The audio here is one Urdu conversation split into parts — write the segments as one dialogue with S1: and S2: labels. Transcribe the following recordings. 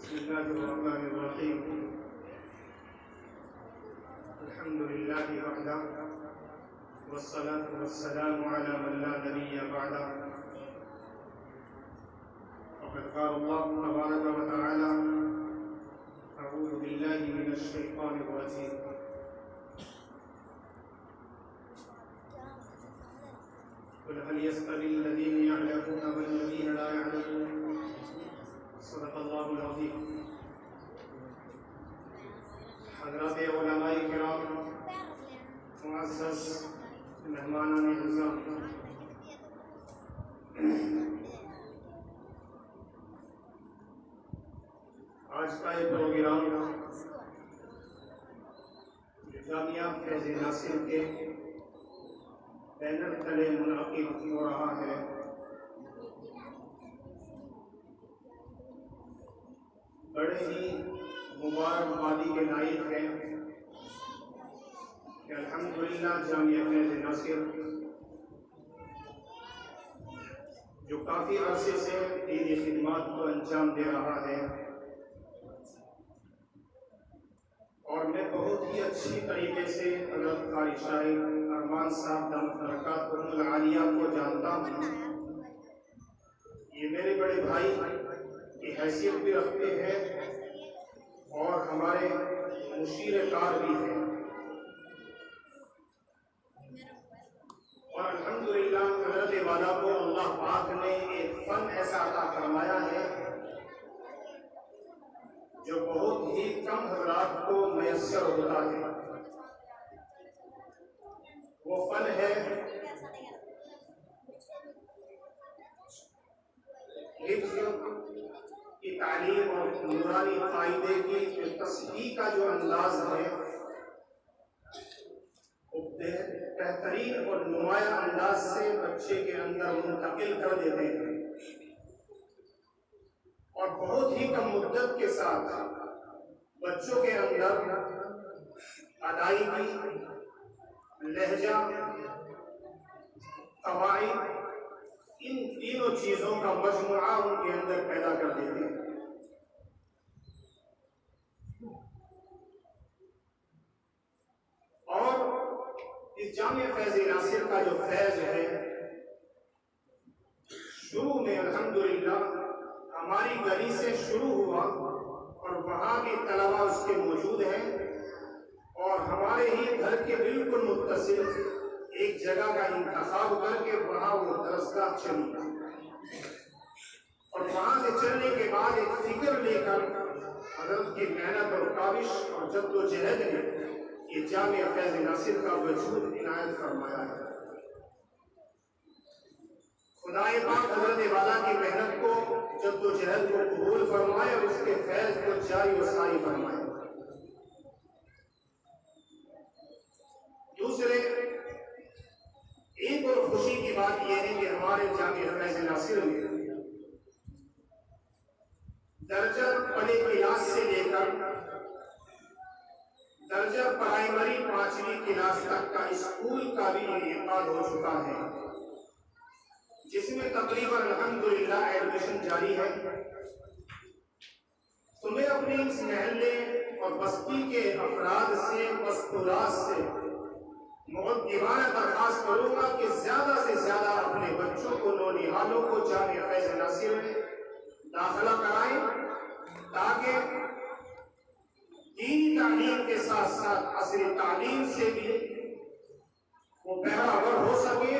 S1: بسم الله الرحمن الرحيم. الحمد لله وحده والصلاة والسلام على من لا نبي بعده. وقد قال الله تبارك وتعالى: أعوذ بالله من الشيطان الرجيم. قل هل يستوي الذين يعلمون والذين لا يعلمون؟ صدق اللہ العظیم. حضرات علماء کرام، معزز مہمانان اعزام، آج کا یہ پروگرام جامعہ فیض ناصر کے بینر تلے منعقد ہو رہا ہے. بڑے ہی مبارکبادی کے لائق ہے کہ الحمدللہ جامعہ فیض ناصر جو کافی عرصے سے دینی خدمات کو انجام دے رہا ہے، اور میں بہت ہی اچھی طریقے سے حضرت قاری شاہد ارمان صاحب دامت برکاتہم العالیہ کو جانتا ہوں. یہ میرے بڑے بھائی کی حیثیت بھی رکھتے ہیں اور ہمارے مشیر کار بھی ہیں، اور الحمدللہ حضرت والا کو اللہ پاک نے ایک فن ایسا عطا فرمایا ہے جو بہت ہی کم حضرات کو میسر ہوتا ہے. وہ فن ہے حفظ کی تعلیم اور نورانی قاعدے کی تصحیح کا جو انداز ہے وہ بہترین اور نمایاں انداز سے بچے کے اندر منتقل کر دیتے ہیں، اور بہت ہی کم مدت کے ساتھ بچوں کے اندر ادائیگی، لہجہ، قواعد، ان تینوں چیزوں کا مجموعہ ان کے اندر پیدا کر دیتے ہیں. اور اس جامعہ فیض ناصر کا جو فیض ہے، شروع میں الحمدللہ ہماری گلی سے شروع ہوا، اور وہاں بھی طلباء اس کے موجود ہیں، اور ہمارے ہی گھر کے بالکل متصل ایک جگہ کا انتخاب کر کے وہاں وہ درسگاہ چلی، اور وہاں سے چلنے کے بعد ایک فکر لے کر حضرت کی محنت اور کاوش اور جد و جہد نے یہ جامعہ فیض ناصر کا وجود عنایت فرمایا ہے. خدائے پاک حضرت والا کی محنت کو، جد و جہد کو قبول فرمائے اور اس کے فیض کو جاری و ساری فرمائے. دوسرے ایک اور خوشی کی بات یہ ہے کہ ہمارے جامعہ فیض ناصر میں درجہ پڑے کلاس سے لے کر درجہ پرائمری 5ویں کلاس تک کا اسکول کا بھی انعقاد ہو چکا ہے، جس میں تقریباً الحمدللہ ایڈمیشن جاری ہے. تو میں اپنے اس محلے اور بستی کے افراد سے، مستورات سے مقدمانہ درخواست کروں گا کہ زیادہ سے زیادہ اپنے بچوں کو، نونہالوں کو جامعہ فیض ناصر میں داخلہ کرائیں، تاکہ دینی تعلیم کے ساتھ ساتھ عصری تعلیم سے بھی وہ بہرہ ہو سکے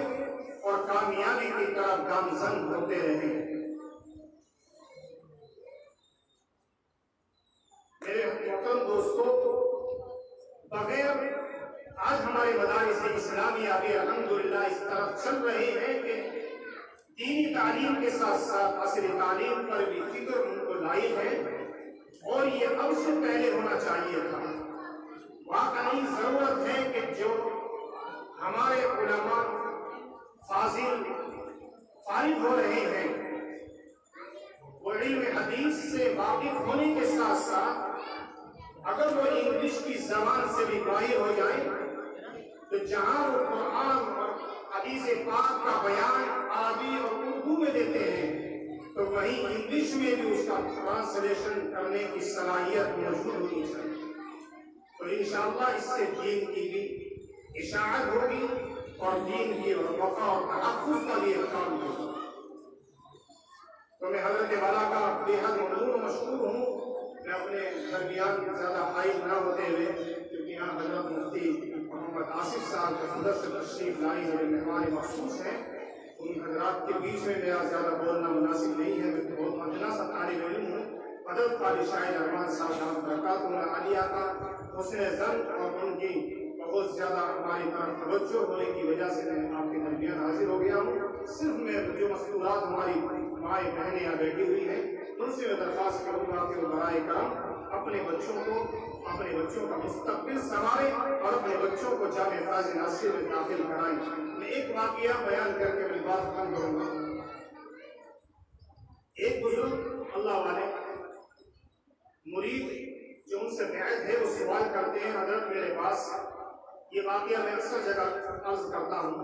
S1: اور کامیابی کی طرف گامزن ہوتے رہیں. میرے محترم دوستو، بغیر آج ہمارے مدارس اسلامیہ بھی الحمدللہ اس طرف چل رہے ہیں کہ دینی تعلیم کے ساتھ ساتھ عصری تعلیم پر بھی فکر ان کو لائق ہے، اور یہ اب سے پہلے ہونا چاہیے تھا. واقعی ضرورت ہے کہ جو ہمارے علماء فاضل فارغ ہو رہے ہیں وہ علم حدیث سے واقف ہونے کے ساتھ ساتھ اگر وہ انگلش کی زبان سے بھی ماہر ہو جائیں تو جہاں وہ قرآن اور حدیث پاک کا بیان عربی اور اردو میں دیتے ہیں تو وہی وہیں انگلش میں بھی اس کا ٹرانسلیشن کرنے کی صلاحیت موجود ہونی چاہیے. تو انشاءاللہ اس سے دین کی بھی اشاعت ہوگی اور دین کی وقار اور تحفظ کا بھی کام ہوگا. تو میں حضرت والا کا بے حد ممنون و مشکور ہوں. میں اپنے درمیان زیادہ حائل نہ ہوتے ہوئے، کیونکہ یہاں حضرت مفتی محمد آصف صاحب کے اندر سے تشریف لائی میرے مہمان مخصوص ہیں، ان حضرات کے بیچ میں میرا زیادہ بولنا مناسب نہیں ہے. میں بہت مندنا سا طالب علم ہوں. حضرت قاری شاہد ارمان صاحب برکاتہ عالیہ کا حسن زن اور ان کی بہت زیادہ ہماری طرف توجہ ہونے کی وجہ سے میں آپ کے درمیان حاضر ہو گیا ہوں. صرف میں جو مستورات ہماری مائیں بہنیں یہاں بیٹھی ہوئی ہیں ان سے میں درخواست کروں گا کہ وہ برائے کرم اپنے بچوں کا مستقبل سنواریں اور اپنے بچوں کو جامع فاضل ناصر میں داخل کرائیں. میں ایک واقعہ بیان کر کے اپنی بات ختم کروں گا. ایک بزرگ اللہ والے مرید جو ان سے بیعت ہے وہ سوال کرتے ہیں، حضرت میرے پاس یہ واقعہ میں اکثر جگہ عرض کرتا ہوں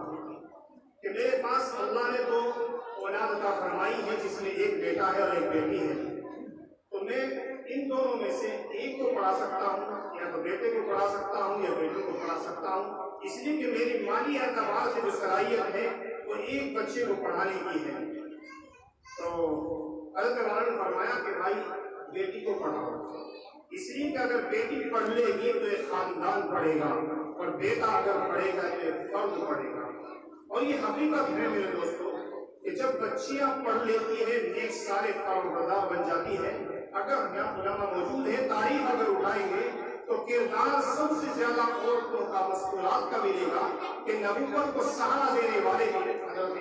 S1: کہ میرے پاس اللہ نے تو اولاد عطا فرمائی ہے جس میں ایک بیٹا ہے اور ایک بیٹی ہے، تو میں ان دونوں میں سے ایک کو پڑھا سکتا ہوں، یا تو بیٹے کو پڑھا سکتا ہوں یا بیٹی کو پڑھا سکتا ہوں، اس لیے کہ میری مالی اعتبار سے جو صلاحیت ہے وہ ایک بچے کو پڑھانے کی ہے. تو حضرت والا نے فرمایا کہ بھائی بیٹی کو پڑھاؤ، اس لیے کہ اگر بیٹی پڑھ لے گی تو ایک خاندان پڑھے گا اور بیٹا اگر پڑھے گا تو ایک فرد پڑھے گا. اور یہ حقیقت ہے میرے دوستوں کہ جب بچیاں پڑھ لیتی ہیں نیک سارے فرمبردار بن جاتی ہے. اگر یہاں علماء موجود ہے تاریخ اگر اٹھائیں گے تو کردار سب سے زیادہ عورتوں کا مستورات کا ملے گا کہ نبوت کو سہارا دینے والے حضرت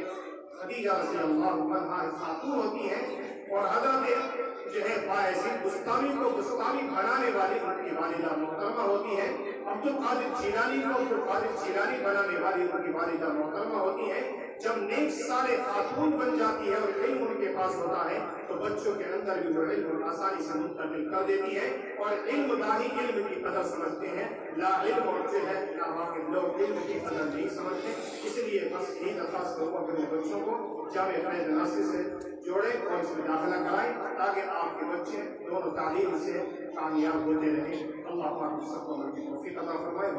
S1: خدیجہ رضی اللہ عنہا خاتون ہوتی ہیں اور حضرت جو ہے باعزید بستانی کو بستانی بنانے والی ان کی والدہ محترمہ ہوتی ہے. عبد القادر جیلانی کو عبد القادر جیلانی بنانے والی ان کی والدہ محترمہ ہوتی ہے. جب نیک سارے خاتون بن جاتی ہے اور علم ان کے پاس ہوتا ہے تو بچوں کے اندر بھی وہ علم آسانی سے منتقل کر دیتی ہے اور علم داہی علم کی قدر سمجھتے ہیں. لا علم اور جو ہے لا واقف لوگ علم کی قدر نہیں سمجھتے. اس لیے بس یہی درخواست کروں گا کہ اپنے بچوں کو جامع فیض ناصر سے جوڑیں اور اس میں داخلہ کرائیں تاکہ آپ کے بچے دونوں تعلیم سے کامیاب ہوتے رہیں. اللہ پاک سب کو توفیق عطا فرمائے.